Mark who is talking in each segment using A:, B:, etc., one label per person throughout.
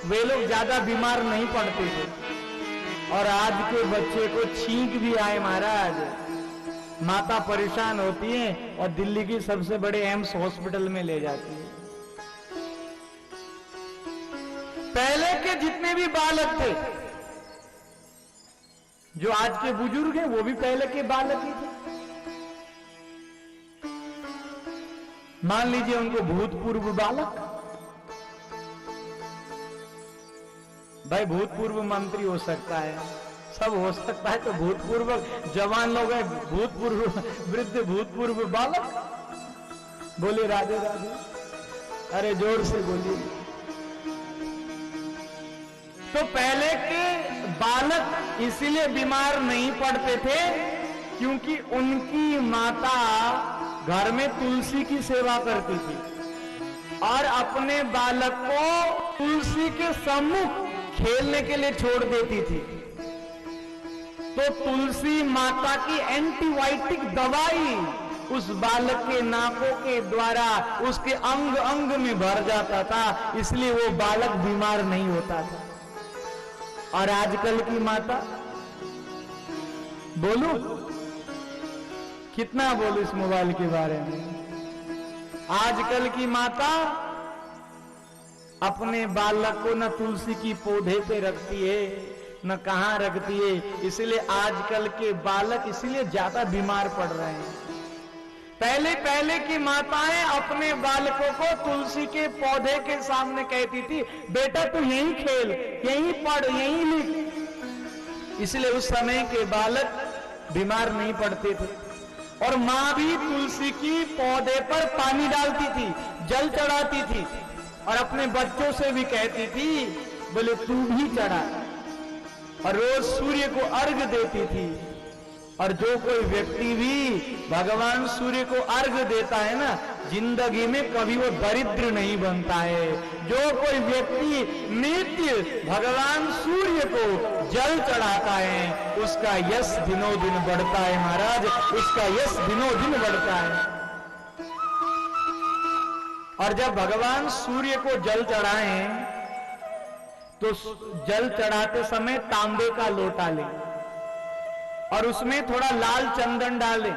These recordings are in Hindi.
A: वे लोग ज्यादा बीमार नहीं पड़ते थे। और आज के बच्चे को छींक भी आए महाराज, माता परेशान होती है और दिल्ली की सबसे बड़े एम्स हॉस्पिटल में ले जाती है। पहले के जितने भी बालक थे, जो आज के बुजुर्ग हैं, वो भी पहले के बालक ही थे। मान लीजिए उनको भूतपूर्व बालक, भाई भूतपूर्व मंत्री हो सकता है, सब हो सकता है, तो भूतपूर्व जवान लोग हैं, भूतपूर्व वृद्ध, भूतपूर्व बालक। बोले राधे राधे, अरे जोर से बोलिए। तो पहले के बालक इसीलिए बीमार नहीं पड़ते थे क्योंकि उनकी माता घर में तुलसी की सेवा करती थी और अपने बालक को तुलसी के सम्मुख खेलने के लिए छोड़ देती थी। तो तुलसी माता की एंटीबायोटिक दवाई उस बालक के नाकों के द्वारा उसके अंग अंग में भर जाता था, इसलिए वो बालक बीमार नहीं होता था। और आजकल की माता, बोलूं कितना बोलूं इस मोबाइल के बारे में, आजकल की माता अपने बालक को न तुलसी की पौधे पे रखती है न कहां रखती है, इसलिए आजकल के बालक इसलिए ज्यादा बीमार पड़ रहे हैं। पहले की माताएं अपने बालकों को तुलसी के पौधे के सामने कहती थी, बेटा तू यहीं खेल, यहीं पढ़, यहीं लिख, इसलिए उस समय के बालक बीमार नहीं पड़ते थे। और मां भी तुलसी की पौधे पर पानी डालती थी, जल चढ़ाती थी और अपने बच्चों से भी कहती थी, बोले तू भी चढ़ा, और रोज सूर्य को अर्घ देती थी। और जो कोई व्यक्ति भी भगवान सूर्य को अर्घ देता है ना, जिंदगी में कभी वो दरिद्र नहीं बनता है। जो कोई व्यक्ति नित्य भगवान सूर्य को जल चढ़ाता है, उसका यश दिनों दिन बढ़ता है महाराज, उसका यश दिनों दिन बढ़ता है। और जब भगवान सूर्य को जल चढ़ाएं तो जल चढ़ाते समय तांबे का लोटा लें और उसमें थोड़ा लाल चंदन डालें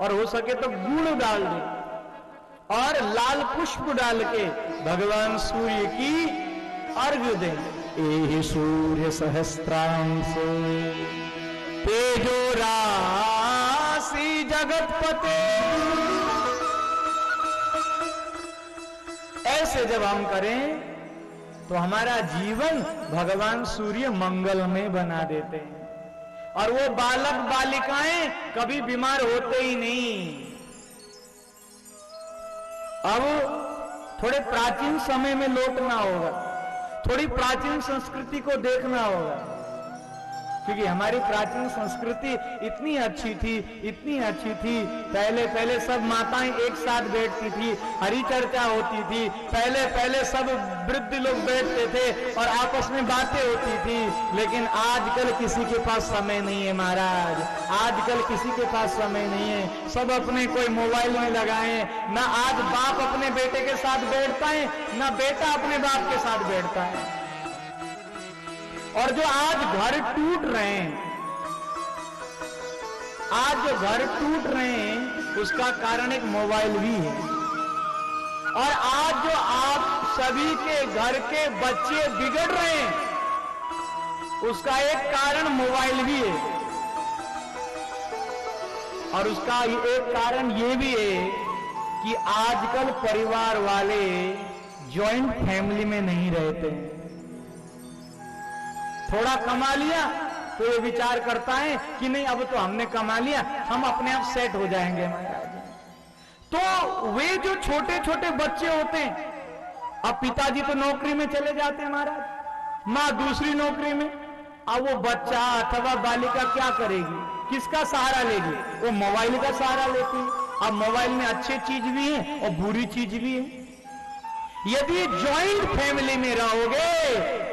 A: और हो सके तो गुड़ डाल दें और लाल पुष्प डाल के भगवान सूर्य की अर्घ्य दें। एहि सूर्य सहस्त्रांशो तेजो राशि जगतपते। ऐसे जब हम करें तो हमारा जीवन भगवान सूर्य मंगल में बना देते हैं और वो बालक बालिकाएं कभी बीमार होते ही नहीं। अब थोड़े प्राचीन समय में लौटना होगा, थोड़ी प्राचीन संस्कृति को देखना होगा, क्योंकि हमारी प्राचीन संस्कृति इतनी अच्छी थी, इतनी अच्छी थी। पहले सब माताएं एक साथ बैठती थी, हरि चर्चा होती थी, पहले सब वृद्ध लोग बैठते थे और आपस में बातें होती थी। लेकिन आजकल किसी के पास समय नहीं है महाराज, आजकल किसी के पास समय नहीं है, सब अपने कोई मोबाइल में लगाए। ना आज बाप अपने बेटे के साथ बैठता है, ना बेटा अपने बाप के साथ बैठता है। और जो आज घर टूट रहे हैं, आज जो घर टूट रहे हैं उसका कारण एक मोबाइल भी है। और आज जो आप सभी के घर के बच्चे बिगड़ रहे हैं उसका एक कारण मोबाइल भी है। और उसका एक कारण ये भी है कि आजकल परिवार वाले जॉइंट फैमिली में नहीं रहते हैं। थोड़ा कमा लिया तो ये विचार करता है कि नहीं अब तो हमने कमा लिया, हम अपने आप सेट हो जाएंगे महाराज। तो वे जो छोटे छोटे बच्चे होते हैं, अब पिताजी तो नौकरी में चले जाते हैं महाराज, माँ दूसरी नौकरी में, अब वो बच्चा अथवा बालिका क्या करेगी, किसका सहारा लेगी? वो मोबाइल का सहारा लेती है। अब मोबाइल में अच्छी चीज भी है और बुरी चीज भी है। यदि जॉइंट फैमिली में रहोगे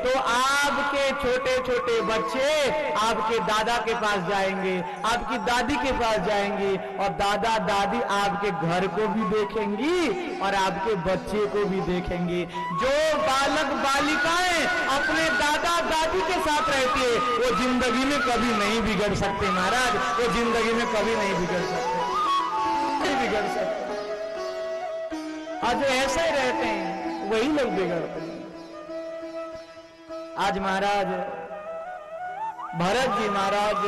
A: तो आपके छोटे छोटे बच्चे आपके दादा के पास जाएंगे, आपकी दादी के पास जाएंगे और दादा दादी आपके घर को भी देखेंगी और आपके बच्चे को भी देखेंगी। जो बालक बालिकाएं अपने दादा दादी के साथ रहती है, वो जिंदगी में कभी नहीं बिगड़ सकते महाराज, वो जिंदगी में कभी नहीं बिगड़ सकते, नहीं बिगड़ सकते। आज ऐसे ही रहते हैं वही लोग बिगड़ते हैं। आज महाराज भरत जी महाराज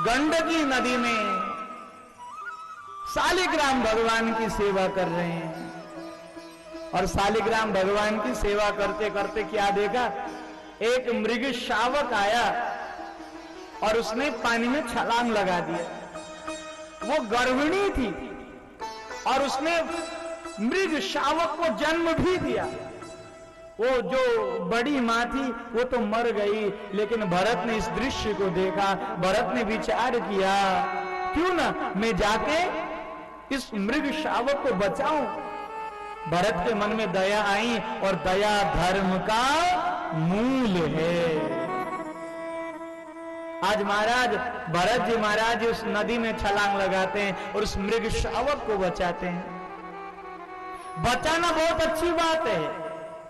A: गंडकी नदी में शालिग्राम भगवान की सेवा कर रहे हैं, और शालिग्राम भगवान की सेवा करते करते क्या देखा, एक मृग शावक आया और उसने पानी में छलांग लगा दिया। वो गर्भिणी थी और उसने मृग शावक को जन्म भी दिया। वो जो बड़ी मां थी वो तो मर गई, लेकिन भरत ने इस दृश्य को देखा, भरत ने विचार किया क्यों ना मैं जाके इस मृग शावक को बचाऊं। भरत के मन में दया आई, और दया धर्म का मूल है। आज महाराज भरत जी महाराज उस नदी में छलांग लगाते हैं और उस मृग शावक को बचाते हैं। बचाना बहुत अच्छी बात है,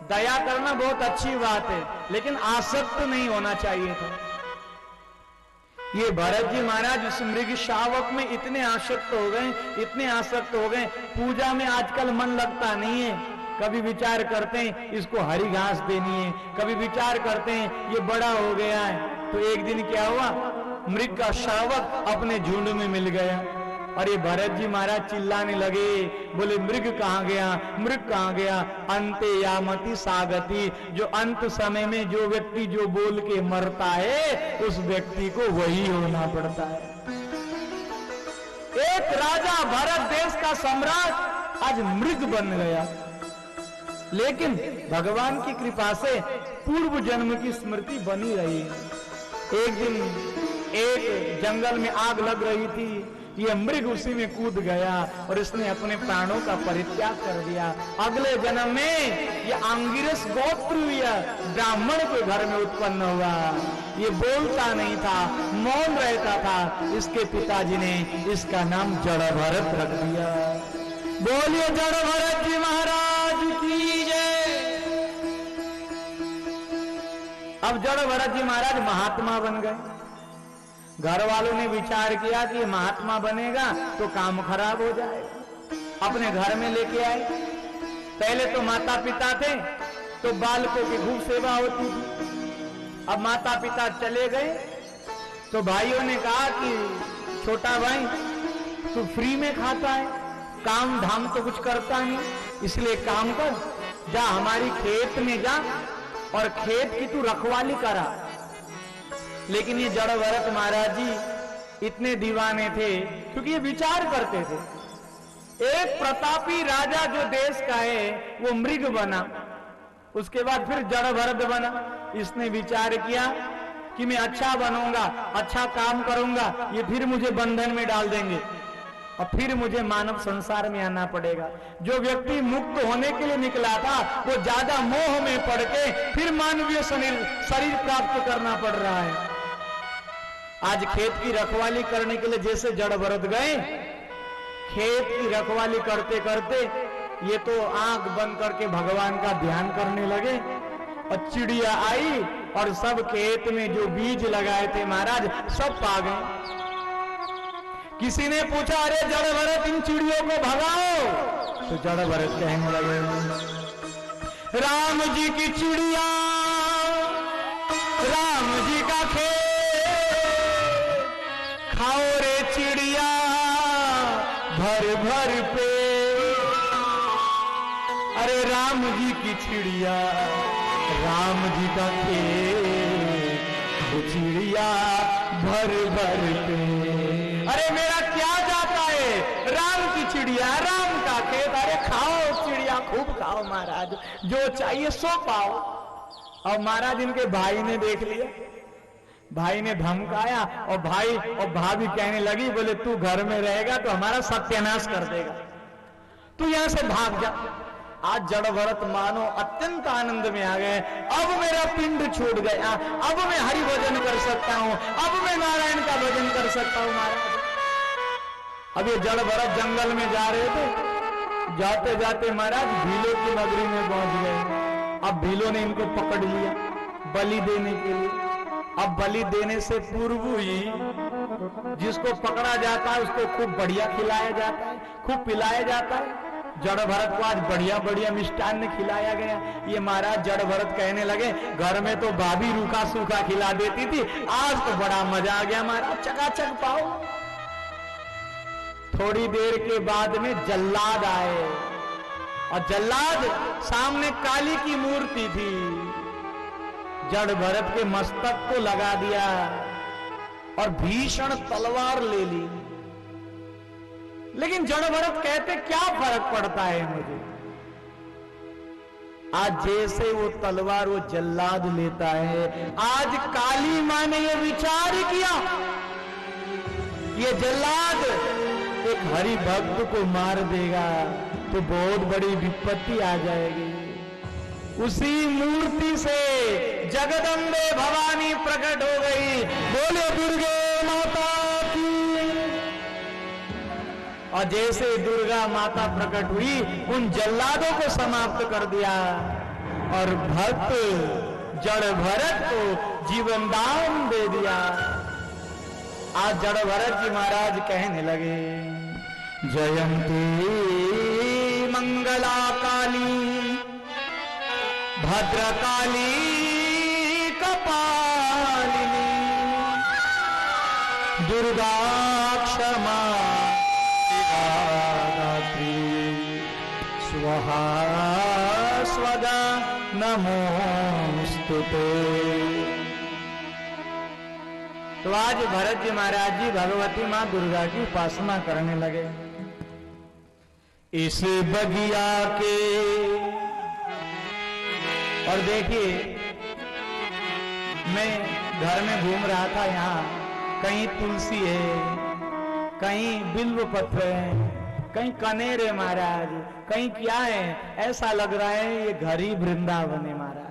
A: दया करना बहुत अच्छी बात है, लेकिन आसक्त नहीं होना चाहिए था। ये भरत जी महाराज उस मृग शावक में इतने आसक्त हो गए, इतने आसक्त हो गए, पूजा में आजकल मन लगता नहीं है। कभी विचार करते हैं इसको हरी घास देनी है, कभी विचार करते हैं ये बड़ा हो गया है। तो एक दिन क्या हुआ, मृग का शावक अपने झुंड में मिल गया, और ये भरत जी महाराज चिल्लाने लगे, बोले मृग कहां गया, मृग कहां गया। अंते यामति सागति, जो अंत समय में जो व्यक्ति जो बोल के मरता है उस व्यक्ति को वही होना पड़ता है। एक राजा भरत देश का सम्राट आज मृग बन गया, लेकिन भगवान की कृपा से पूर्व जन्म की स्मृति बनी रही। एक दिन एक जंगल में आग लग रही थी, ये मृग उसी में कूद गया और इसने अपने प्राणों का परित्याग कर दिया। अगले जन्म में ये अंगिरस गोत्रीय ब्राह्मण के घर में उत्पन्न हुआ। ये बोलता नहीं था, मौन रहता था। इसके पिताजी ने इसका नाम जड़ भरत रख दिया। बोलिए जड़ भरत जी महाराज की जय। अब जड़ भरत जी महाराज महात्मा बन गए। घर वालों ने विचार किया कि महात्मा बनेगा तो काम खराब हो जाएगा, अपने घर में लेके आए। पहले तो माता पिता थे तो बालकों की खूब सेवा होती थी। अब माता पिता चले गए तो भाइयों ने कहा कि छोटा भाई तू फ्री में खाता है, काम धाम तो कुछ करता नहीं, इसलिए काम कर, जा हमारी खेत में जा और खेत की तू रखवाली करा। लेकिन ये जड़ भरत महाराज जी इतने दीवाने थे क्योंकि ये विचार करते थे। एक प्रतापी राजा जो देश का है वो मृग बना, उसके बाद फिर जड़ भरत बना। इसने विचार किया कि मैं अच्छा बनूंगा, अच्छा काम करूंगा, ये फिर मुझे बंधन में डाल देंगे और फिर मुझे मानव संसार में आना पड़ेगा। जो व्यक्ति मुक्त होने के लिए निकला था वो ज्यादा मोह में पड़ के फिर मानवीय शरीर प्राप्त करना पड़ रहा है। आज खेत की रखवाली करने के लिए जैसे जड़ भरत गए, खेत की रखवाली करते करते ये तो आंख बंद करके भगवान का ध्यान करने लगे, और चिड़िया आई और सब खेत में जो बीज लगाए थे महाराज सब पा गए। किसी ने पूछा अरे जड़ भरत इन चिड़ियों को भगाओ, तो जड़ भरत कहने लगे राम जी की चिड़िया, राम जी का खेत, खाओ रे चिड़िया भर भर पे। अरे राम जी की चिड़िया, राम जी का खेत, वो चिड़िया भर भर पे। अरे मेरा क्या जाता है, राम की चिड़िया, राम का खेत, अरे खाओ चिड़िया खूब खाओ महाराज, जो चाहिए सो पाओ। और महाराज इनके भाई ने देख लिया, भाई ने धमकाया और भाई और भाभी कहने लगी बोले तू घर में रहेगा तो हमारा सत्यानाश कर देगा, तू यहां से भाग जा। आज जड़ भरत मानो अत्यंत आनंद में आ गए। अब मेरा पिंड छूट गया, अब मैं हरि भजन कर सकता हूं, अब मैं नारायण का भजन कर सकता हूं महाराज। अब ये जड़ भरत जंगल में जा रहे थे, जाते जाते महाराज भीलों की नगरी में पहुंच गए। अब भीलों ने इनको पकड़ लिया, बलि देने के लिए। अब बलि देने से पूर्व ही जिसको पकड़ा जाता है उसको खूब बढ़िया खिलाया जाता है, खूब पिलाया जाता है। जड़ भरत को आज बढ़िया बढ़िया मिष्टान्न खिलाया गया। ये महाराज जड़ भरत कहने लगे, घर में तो भाभी रूखा सूखा खिला देती थी, आज तो बड़ा मजा आ गया महाराज, चकाचक पाओ। थोड़ी देर के बाद में जल्लाद आए और जल्लाद सामने काली की मूर्ति थी। जड़ भरत के मस्तक को लगा दिया और भीषण तलवार ले ली। लेकिन जड़ भरत कहते क्या फर्क पड़ता है मुझे। आज जैसे वो तलवार वो जल्लाद लेता है, आज काली मां ने ये विचार किया, ये जल्लाद एक हरि भक्त को मार देगा तो बहुत बड़ी विपत्ति आ जाएगी। उसी मूर्ति से जगदम्बे भवानी प्रकट हो गई। बोले दुर्गे माता की। और जैसे दुर्गा माता प्रकट हुई, उन जल्लादों को समाप्त कर दिया और भक्त जड़ भरत को जीवन दान दे दिया। आज जड़ भरत जी महाराज कहने लगे, जयंती मंगला काली भद्रकाली कपालिनी दुर्गा क्षमा दात्री स्वाहा स्वदा नमोस्तुते। तो आज भरत जी महाराज जी भगवती मां दुर्गा की उपासना करने लगे। इस बगिया के, और देखिए मैं घर में घूम रहा था, यहाँ कहीं तुलसी है, कहीं बिल्व पत्र है, कहीं कनेर है महाराज, कहीं क्या है, ऐसा लग रहा है ये घर ही वृंदावन है महाराज।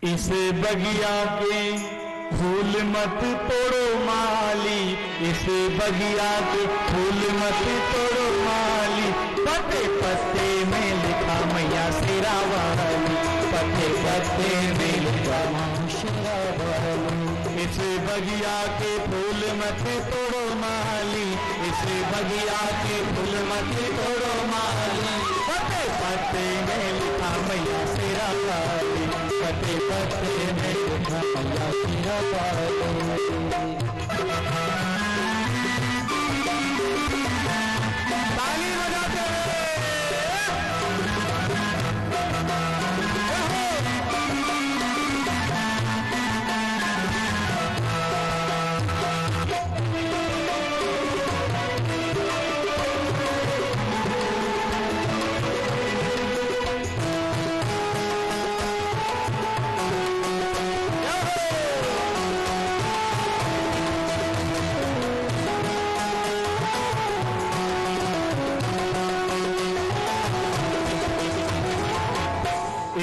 A: इस बगिया के फूल मत तोड़ो माली, इस बगिया के फूल मत तोड़ो माली, पत्ते पत्ते में लिखा मैया शेरा वाली, पत्ते पत्ते में लिखा मां शेरा वाली। इस बगिया के फूल मत तोड़ो माली, इस बगिया के फूल मत तोड़ो माली, पत्ते पत्ते में लिखा मैया शेरा वाली, पत्ते पत्ते में लिखा मैया शेरा वाली।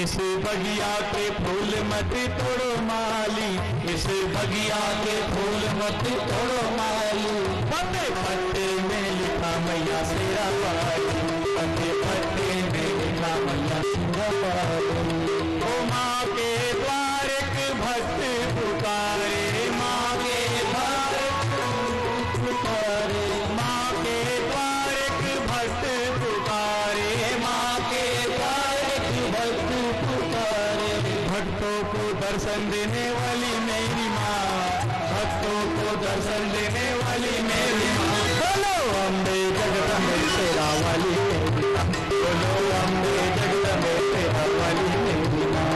A: इस बगिया के फूल मत तोड़ो माली, इस बगिया के फूल मत तोड़ो माली, पत्ते पत्ते में लिखा मैया शेरा वाली, पत्ते पत्ते में लिखा मैया शेरा वाली। ओ माँ के द्वार एक भक्त पुकारे, माँ के द्वार पुकारे, माँ के द्वार एक भक्त पुकारे, माँ के द्वार एक भक्त पुकारे। भक्तों को दर्शन देने वाली मेरी माँ, भक्तों को दर्शन देने वाली मेरी माँ, बोलो अम्बे जगदम्बे शेरा वाली मेरी माँ, बोलो अम्बे जगदम्बे शेरा वाली मेरी माँ।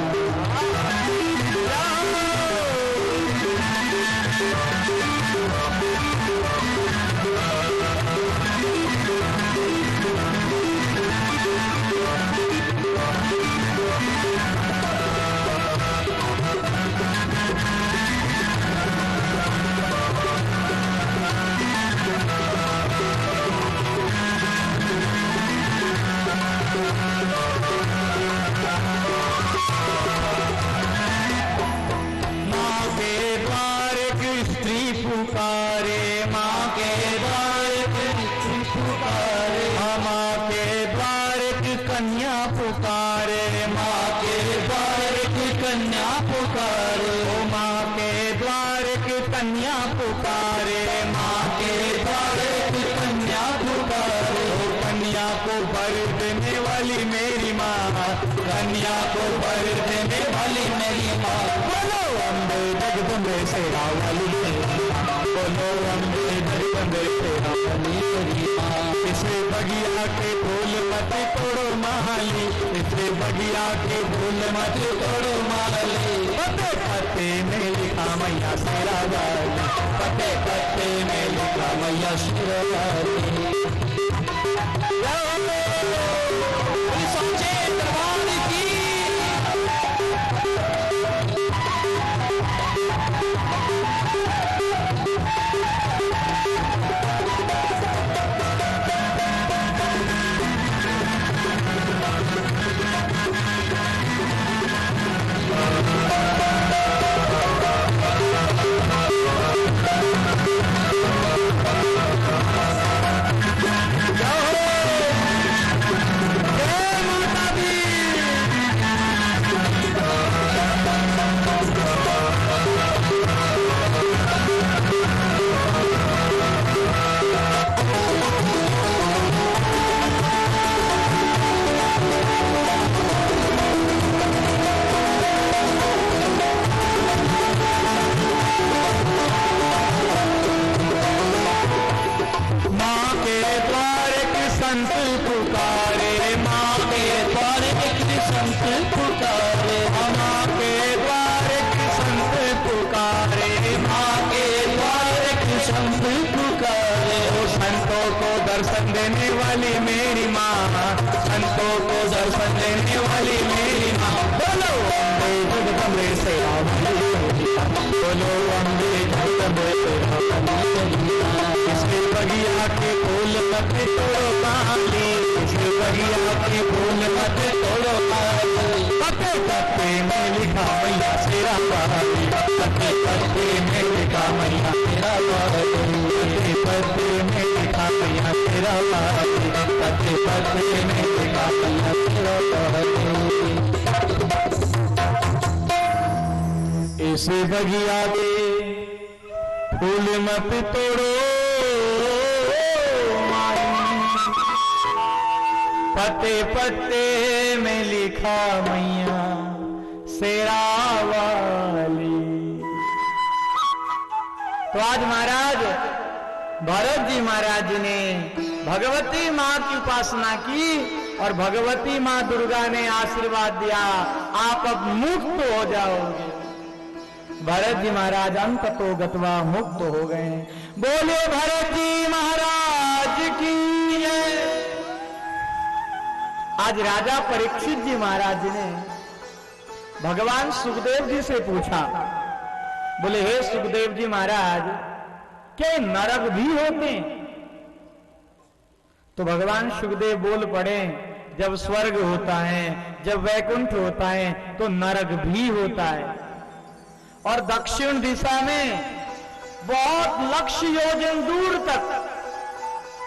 A: पुकारे, माँ के द्वार की कन्या पुकारे, ओ माँ के द्वार की कन्या पुकारे, माँ के द्वार की कन्या पुकारे, ओ कन्या को वर देने वाली मेरी माँ, कन्या को वर देने वाली मेरी माँ। बोलो अम्बे जगदम्बे सेरा वाली, बोलो अम्बे जगदम्बे सेरा वाली मेरी माँ। इसे बगिया के फूल मत तोड़ो माली, इसे बगिया के फूल मत तोड़ो माली। पते पत्ते में लिखा मैया शेरा वाली, पते पत्ते में लिखा मैया शेरा वाली। सोचे दरबार की दर्शन देने वाली मेरी माँ, संतों को दर्शन देने वाली मेरी माँ। बोलो अम्बे जगदम्बे सेरा वाली, बोलो अम्बे जगदम्बे सेरा वाली। इसके बगिया के फूल मत तोड़ो माली, इसके बगिया के फूल मत तोड़ो माली। पत्ते पत्ते में लिखा मैया शेरा वाली, पत्ते पत्ते में लिखा मैया शेरा वाली, पत्ते पत्ते में लिखा मैया शेरा वाली, पत्ते पत्ते में लिखा मैया शेरा वाली। इसे बगिया के फूल मत तोड़ो पत्ते पत्ते में लिखा मैया शेरा वाली। तो आज महाराज भरत जी महाराज ने भगवती माँ की उपासना की और भगवती माँ दुर्गा ने आशीर्वाद दिया, आप अब मुक्त हो जाओगे। भरत जी महाराज अंत तो गतवा मुक्त हो गए। बोले भरत जी महाराज की जय। आज राजा परीक्षित जी महाराज ने भगवान सुखदेव जी से पूछा, बोले हे सुखदेव जी महाराज, क्या नरक भी होते हैं? तो भगवान सुखदेव बोल पड़े, जब स्वर्ग होता है, जब वैकुंठ होता है, तो नरक भी होता है। और दक्षिण दिशा में बहुत लक्ष्य योजन दूर तक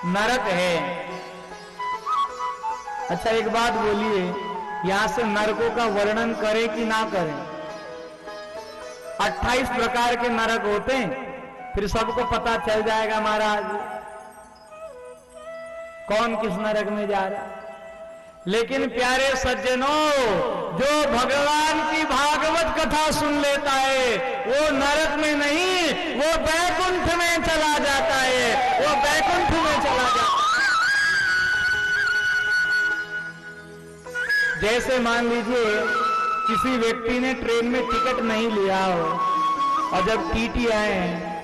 A: नरक है। अच्छा एक बात बोलिए, यहां से नरकों का वर्णन करें कि ना करें? 28 प्रकार के नरक होते हैं, फिर सबको पता चल जाएगा महाराज कौन किस नरक में जा रहा है। लेकिन प्यारे सज्जनों, जो भगवान की भागवत कथा सुन लेता है वो नरक में नहीं, वो बैकुंठ में चला जाता है, वो बैकुंठ में चला जाता है। जैसे मान लीजिए किसी व्यक्ति ने ट्रेन में टिकट नहीं लिया हो और जब टीटी आए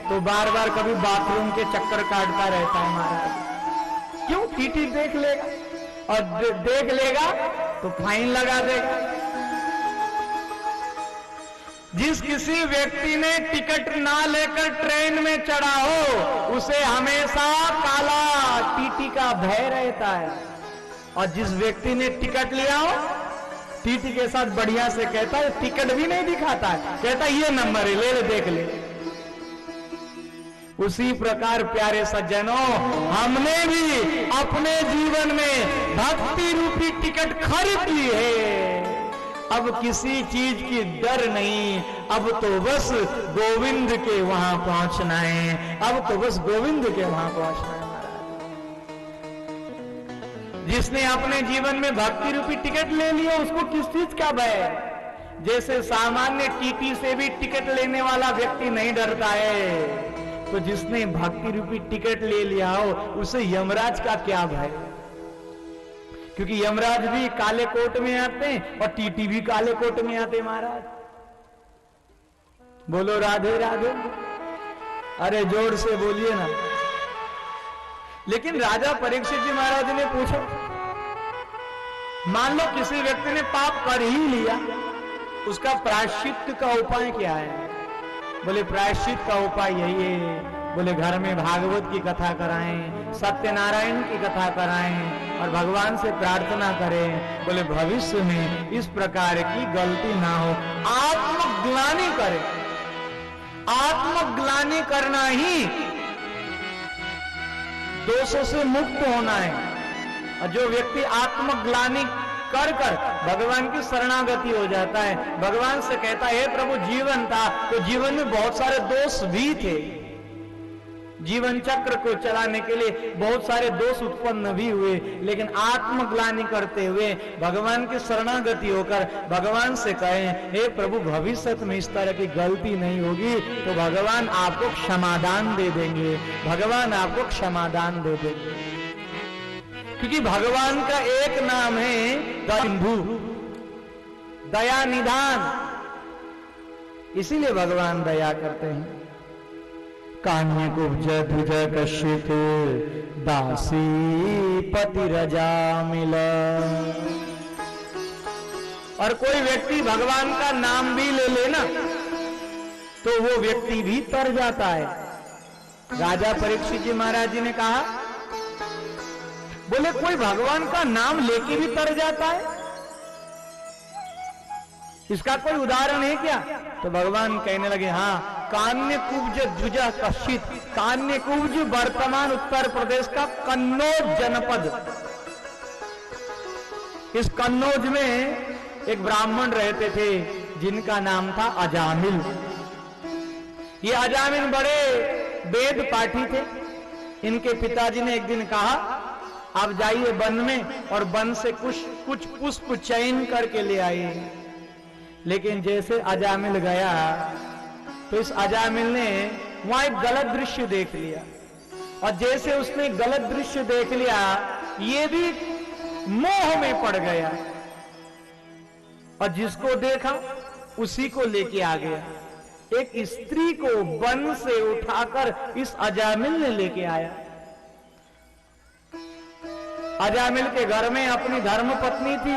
A: तो बार बार कभी बाथरूम के चक्कर काटता रहता है महाराज। क्यों? टीटी देख लेगा और देख लेगा तो फाइन लगा देगा। जिस किसी व्यक्ति ने टिकट ना लेकर ट्रेन में चढ़ा हो उसे हमेशा काला टीटी का भय रहता है, और जिस व्यक्ति ने टिकट लिया हो टीटी के साथ बढ़िया से कहता है, टिकट भी नहीं दिखाता है, कहता है ये नंबर है, ले ले देख ले। उसी प्रकार प्यारे सज्जनों, हमने भी अपने जीवन में भक्ति रूपी टिकट खरीद ली है। अब किसी चीज की डर नहीं, अब तो बस गोविंद के वहां पहुंचना है, अब तो बस गोविंद के वहां पहुंचना है। जिसने अपने जीवन में भक्ति रूपी टिकट ले लिया, उसको किस चीज का भय है? जैसे सामान्य टीटी से भी टिकट लेने वाला व्यक्ति नहीं डरता है, तो जिसने भक्ति रूपी टिकट ले लिया हो, उसे यमराज का क्या भय? क्योंकि यमराज भी काले कोट में आते हैं और टीटी भी काले कोट में आते। महाराज बोलो राधे राधे, अरे जोर से बोलिए ना। लेकिन राजा परीक्षित जी महाराज ने पूछा, मान लो किसी व्यक्ति ने पाप कर ही लिया, उसका प्रायश्चित का उपाय क्या है? बोले प्रायश्चित का उपाय यही है, बोले घर में भागवत की कथा कराएं, सत्यनारायण की कथा कराएं और भगवान से प्रार्थना करें। बोले भविष्य में इस प्रकार की गलती ना हो, आत्मग्लानि करें। आत्मग्लानि करना ही दोषों से मुक्त होना है। और जो व्यक्ति आत्मग्लानि कर कर भगवान की शरणागति हो जाता है, भगवान से कहता है, हे प्रभु जीवन था तो जीवन में बहुत सारे दोष भी थे, जीवन चक्र को चलाने के लिए बहुत सारे दोष उत्पन्न भी हुए, लेकिन आत्मग्लानि करते हुए भगवान की शरणागति होकर भगवान से कहें, हे प्रभु भविष्य में इस तरह की गलती नहीं होगी, तो भगवान आपको क्षमादान दे देंगे, भगवान आपको क्षमादान दे देंगे। क्योंकि भगवान का एक नाम है दयानिधु, दया निधान, इसीलिए भगवान दया करते हैं। कान्य कुब्ज ध्वज कश्यप दासी पति रजा मिला। और कोई व्यक्ति भगवान का नाम भी ले लेना तो वो व्यक्ति भी तर जाता है। राजा परीक्षित जी महाराज जी ने कहा, बोले कोई भगवान का नाम लेके भी तर जाता है, इसका कोई उदाहरण है क्या? तो भगवान कहने लगे, हाँ, कान्य कुब्ज ध्वज कश्यप। कान्य कुब्ज वर्तमान उत्तर प्रदेश का कन्नौज जनपद। इस कन्नौज में एक ब्राह्मण रहते थे जिनका नाम था अजामिल। ये अजामिल बड़े वेद पाठी थे। इनके पिताजी ने एक दिन कहा, आप जाइए वन में और वन से कुछ पुष्प चयन करके ले आइए। लेकिन जैसे अजामिल गया तो इस अजामिल ने वहां एक गलत दृश्य देख लिया, और जैसे उसने गलत दृश्य देख लिया, ये भी मोह में पड़ गया और जिसको देखा उसी को लेके आ गया। एक स्त्री को वन से उठाकर इस अजामिल ने लेके आया। अजामिल के घर में अपनी धर्म पत्नी थी।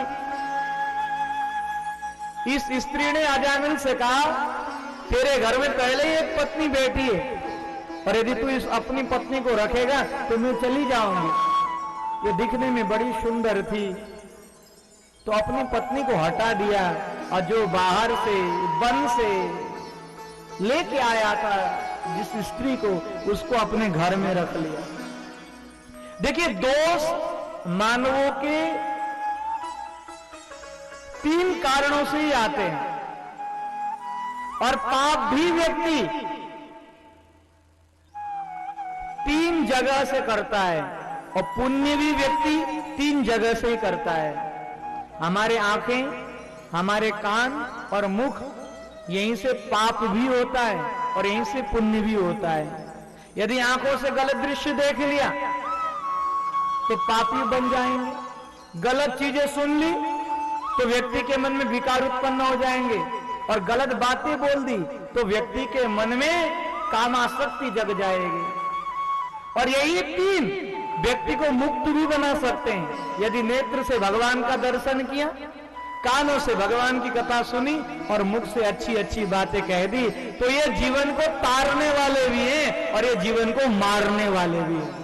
A: इस स्त्री ने अजामिल से कहा, तेरे घर में पहले ही एक पत्नी बैठी है, और यदि तू इस अपनी पत्नी को रखेगा तो मैं चली जाऊंगी। ये दिखने में बड़ी सुंदर थी, तो अपनी पत्नी को हटा दिया और जो बाहर से वन से लेके आया था जिस स्त्री को, उसको अपने घर में रख लिया। देखिए, दोष मानवों के 3 कारणों से ही आते हैं, और पाप भी व्यक्ति 3 जगह से करता है, और पुण्य भी व्यक्ति 3 जगह से ही करता है। हमारे आंखें, हमारे कान और मुख, यहीं से पाप भी होता है और यहीं से पुण्य भी होता है। यदि आंखों से गलत दृश्य देख लिया तो पापी बन जाएंगे, गलत चीजें सुन ली तो व्यक्ति के मन में विकार उत्पन्न हो जाएंगे, और गलत बातें बोल दी तो व्यक्ति के मन में कामासक्ति जग जाएगी। और यही 3 व्यक्ति को मुक्त भी बना सकते हैं। यदि नेत्र से भगवान का दर्शन किया, कानों से भगवान की कथा सुनी और मुख से अच्छी अच्छी बातें कह दी, तो ये जीवन को तारने वाले भी हैं और ये जीवन को मारने वाले भी हैं।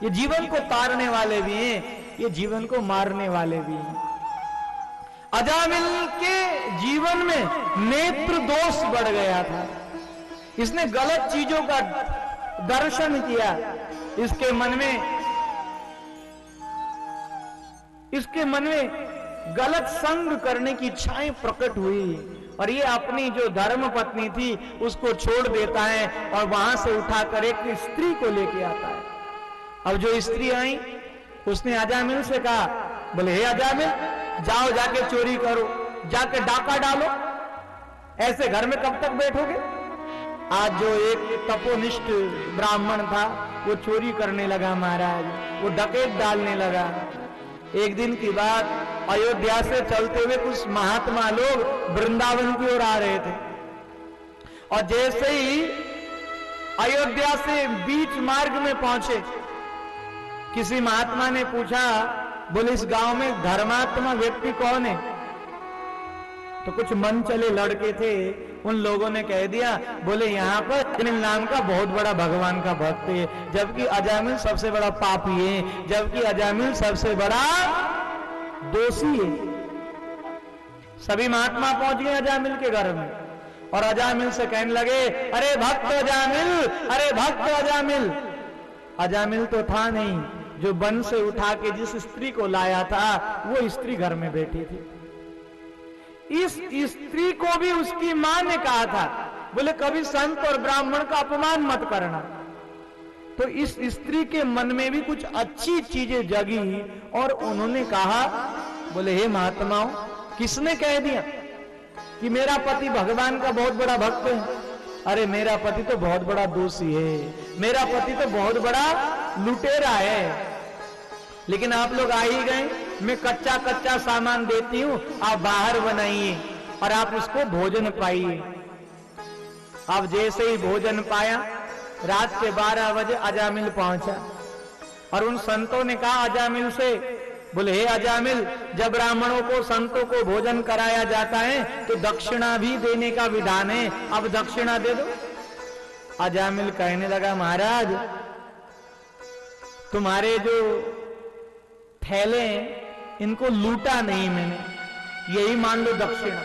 A: ये जीवन को तारने वाले भी हैं, ये जीवन को मारने वाले भी हैं। अजामिल के जीवन में नेत्र दोष बढ़ गया था। इसने गलत चीजों का दर्शन किया, इसके मन में गलत संग करने की इच्छाएं प्रकट हुई और ये अपनी जो धर्म पत्नी थी उसको छोड़ देता है और वहां से उठाकर एक स्त्री को लेके आता है। अब जो स्त्री आई उसने अजामिल से कहा, बोले हे अजामिल, जाओ जाके चोरी करो, जाके डाका डालो, ऐसे घर में कब तक बैठोगे। आज जो एक तपोनिष्ठ ब्राह्मण था वो चोरी करने लगा महाराज, वो डकैत डालने लगा। एक दिन की बात, अयोध्या से चलते हुए कुछ महात्मा लोग वृंदावन की ओर आ रहे थे और जैसे ही अयोध्या से बीच मार्ग में पहुंचे, किसी महात्मा ने पूछा, बोले इस गांव में धर्मात्मा व्यक्ति कौन है। तो कुछ मन चले लड़के थे, उन लोगों ने कह दिया, बोले यहाँ पर अजामिल नाम का बहुत बड़ा भगवान का भक्त है, जबकि अजामिल सबसे बड़ा पापी है, जबकि अजामिल सबसे बड़ा दोषी है। सभी महात्मा पहुंच गए अजामिल के घर में और अजामिल से कहने लगे, अरे भक्त अजामिल, अरे भक्त अजामिल। अजामिल तो था नहीं, जो वन से उठा के जिस स्त्री को लाया था वो स्त्री घर में बैठी थी। इस स्त्री को भी उसकी मां ने कहा था, बोले कभी संत और ब्राह्मण का अपमान मत करना। तो इस स्त्री के मन में भी कुछ अच्छी चीजें जगी और उन्होंने कहा, बोले हे महात्माओं, किसने कह दिया कि मेरा पति भगवान का बहुत बड़ा भक्त है। अरे मेरा पति तो बहुत बड़ा दोषी है, मेरा पति तो बहुत बड़ा लुटेरा है। लेकिन आप लोग आ ही गए, मैं कच्चा कच्चा सामान देती हूं, आप बाहर बनाइए और आप उसको भोजन पाइए। अब जैसे ही भोजन पाया, रात के 12 बजे अजामिल पहुंचा और उन संतों ने कहा अजामिल से, बोले हे अजामिल, जब ब्राह्मणों को संतों को भोजन कराया जाता है तो दक्षिणा भी देने का विधान है, अब दक्षिणा दे दो। अजामिल कहने लगा, महाराज तुम्हारे जो थैले इनको लूटा नहीं मैंने, यही मान लो दक्षिणा।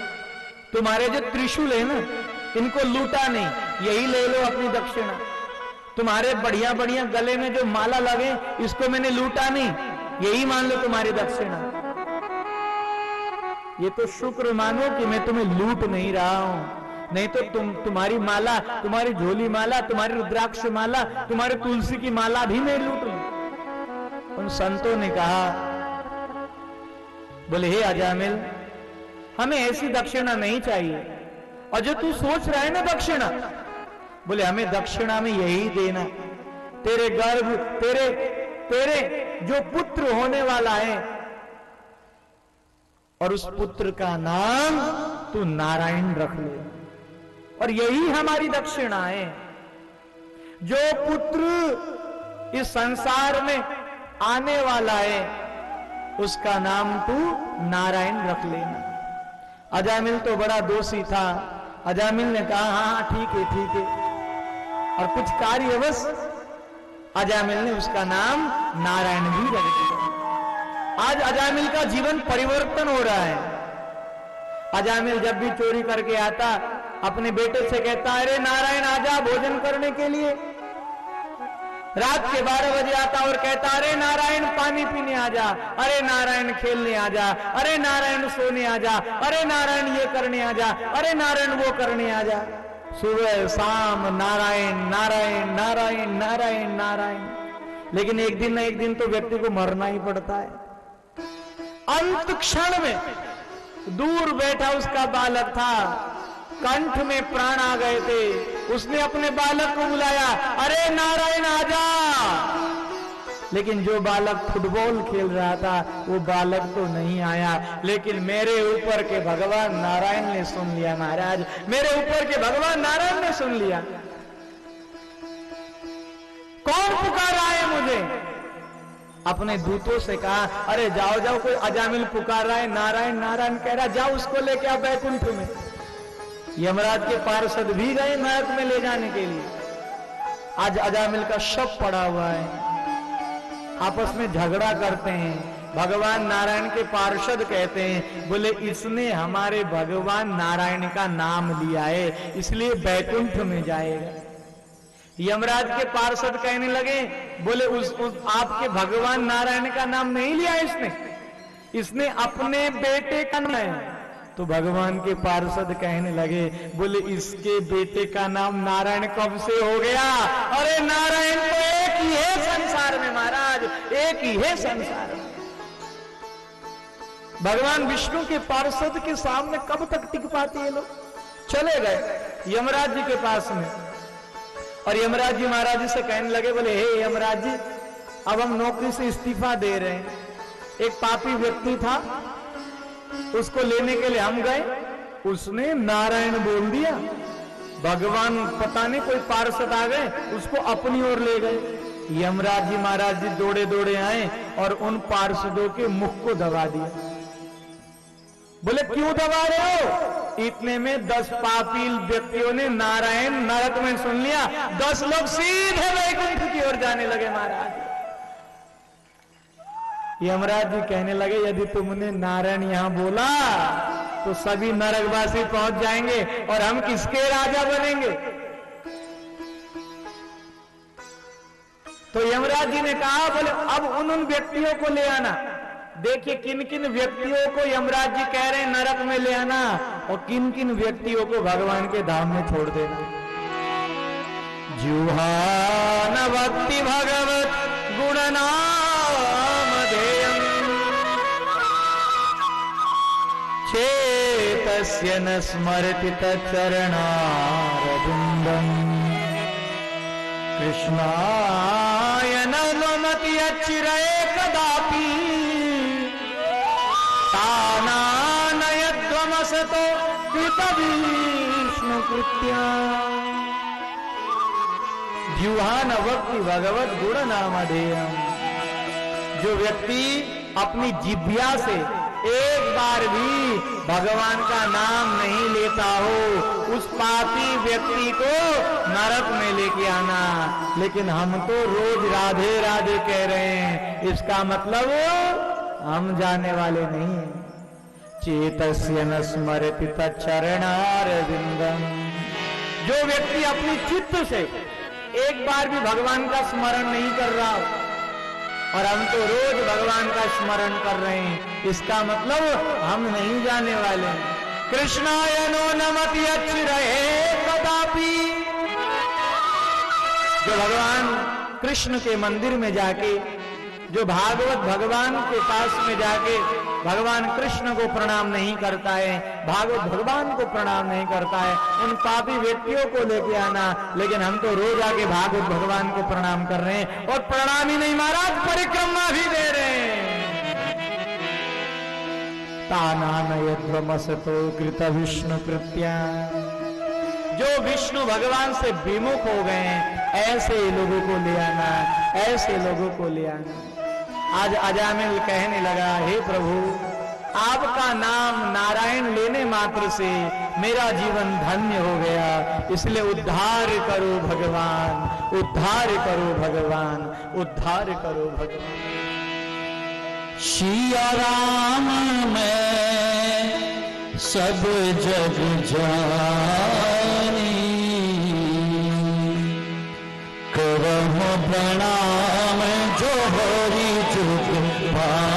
A: तुम्हारे जो त्रिशूल है ना, इनको लूटा नहीं, यही ले लो अपनी दक्षिणा। तुम्हारे बढ़िया बढ़िया गले में जो माला लगे, इसको मैंने लूटा नहीं, यही मान लो तुम्हारी दक्षिणा। ये तो शुक्र मानो कि मैं तुम्हें लूट नहीं रहा हूं, नहीं तो तुम्हारी माला, तुम्हारी झोली माला, तुम्हारी रुद्राक्ष माला, तुम्हारे तुलसी की माला भी मैं लूट लूं। उन संतों ने कहा, बोले हे अजामिल, हमें ऐसी दक्षिणा नहीं चाहिए, और जो तू सोच रहा है ना दक्षिणा, बोले हमें दक्षिणा में यही देना, तेरे गर्भ, तेरे जो पुत्र होने वाला है और उस पुत्र का नाम तू नारायण रख ले, और यही हमारी दक्षिणा है। जो पुत्र इस संसार में आने वाला है उसका नाम तू नारायण रख लेना। अजामिल तो बड़ा दोषी था। अजामिल ने कहा हाँ ठीक है ठीक है, और कुछ कार्यवश अजामिल ने उसका नाम नारायण भी रख दिया। आज अजामिल का जीवन परिवर्तन हो रहा है। अजामिल जब भी चोरी करके आता, अपने बेटे से कहता, अरे नारायण आजा भोजन करने के लिए। रात के 12 बजे आता और कहता, अरे नारायण पानी पीने आजा, अरे नारायण खेलने आजा, अरे नारायण सोने आजा, अरे नारायण ये करने आजा, अरे नारायण वो करने आजा। सुबह शाम नारायण नारायण नारायण नारायण नारायण। लेकिन एक दिन न एक दिन तो व्यक्ति को मरना ही पड़ता है। अंत क्षण में दूर बैठा उसका बालक था, कंठ में प्राण आ गए थे, उसने अपने बालक को बुलाया, अरे नारायण आजा। लेकिन जो बालक फुटबॉल खेल रहा था वो बालक तो नहीं आया, लेकिन मेरे ऊपर के भगवान नारायण ने सुन लिया। महाराज, मेरे ऊपर के भगवान नारायण ने सुन लिया। कौन पुकार रहा है मुझे? अपने दूतों से कहा, अरे जाओ जाओ, कोई अजामिल पुकार रहा है, नारायण नारायण कह रहा, जाओ उसको लेके आओ बैकुंठ में। यमराज के पार्षद भी गए नरक में ले जाने के लिए। आज अजामिल का शव पड़ा हुआ है, आपस में झगड़ा करते हैं, भगवान नारायण के पार्षद कहते हैं, बोले इसने हमारे भगवान नारायण का नाम लिया है इसलिए बैकुंठ में जाएगा। यमराज के पार्षद कहने लगे, बोले उस आपके भगवान नारायण का नाम नहीं लिया इसने अपने बेटे का नाम है। तो भगवान के पार्षद कहने लगे, बोले इसके बेटे का नाम नारायण कब से हो गया? अरे नारायण तो एक ही है संसार में महाराज, एक ही है संसार में। भगवान विष्णु के पार्षद के सामने कब तक टिक पाते ये लोग? चले गए यमराज जी के पास में, और यमराज जी महाराज जी से कहने लगे, बोले हे यमराज जी, अब हम नौकरी से इस्तीफा दे रहे हैं। एक पापी व्यक्ति था, उसको लेने के लिए हम गए, उसने नारायण बोल दिया। भगवान पता नहीं कोई पार्षद आ गए, उसको अपनी ओर ले गए। यमराज जी महाराज जी दौड़े दौड़े आए और उन पार्षदों के मुख को दबा दिया। बोले क्यों दबा रहे हो? इतने में 10 पापी व्यक्तियों ने नारायण नरक में सुन लिया। 10 लोग सीधे वैकुंठ की ओर जाने लगे महाराज। यमराज जी कहने लगे, यदि तुमने नारायण यहां बोला तो सभी नरकवासी पहुंच जाएंगे और हम किसके राजा बनेंगे? तो यमराज जी ने कहा, बोले अब उन व्यक्तियों को ले आना। देखिए किन किन व्यक्तियों को यमराज जी कह रहे हैं नरक में ले आना, और किन किन व्यक्तियों को भगवान के धाम में छोड़ देना। जुहान भक्ति भगवत गुणनाम धेयम् चेतस्य न स्मरति तच्चरणारविन्दम् कृष्णाय न नमति अचिरये कदापि तानानयध्वमसतो कृतविष्णुकृत्या जुहान भक्ति भगवत गुण नामधेयम्। जो व्यक्ति अपनी जिह्वा से एक बार भी भगवान का नाम नहीं लेता हो, उस पापी व्यक्ति को नरक में लेके आना। लेकिन हम तो रोज राधे राधे कह रहे हैं, इसका मतलब हम जाने वाले नहीं हैं। चेतस्य न स्मरति तच्चरणारविन्दम्। जो व्यक्ति अपनी चित्त से एक बार भी भगवान का स्मरण नहीं कर रहा, और हम तो रोज भगवान का स्मरण कर रहे हैं, इसका मतलब हम नहीं जाने वाले हैं। कृष्णाय नो नमति अचिरये कदापि। जो भगवान कृष्ण के मंदिर में जाके, जो भागवत भगवान के पास में जाके भगवान कृष्ण को प्रणाम नहीं करता है, भागवत भगवान को प्रणाम नहीं करता है, उन पापी व्यक्तियों को लेके आना। लेकिन हम तो रोज आके भागवत भगवान को प्रणाम कर रहे हैं, और प्रणाम ही नहीं महाराज, परिक्रमा भी दे रहे हैं। तानानयध्वमसतो कृत विष्णु कृत्या। जो विष्णु भगवान से विमुख हो गए हैं, ऐसे लोगों को ले आना, ऐसे लोगों को ले आना। आज अजामिल कहने लगा, हे प्रभु, आपका नाम नारायण लेने मात्र से मेरा जीवन धन्य हो गया, इसलिए उद्धार करो भगवान, उद्धार करो भगवान, उद्धार करो भगवान।
B: सिया राम मैं सब जग जानी, करहु प्रणाम जो हरि जुग पानी।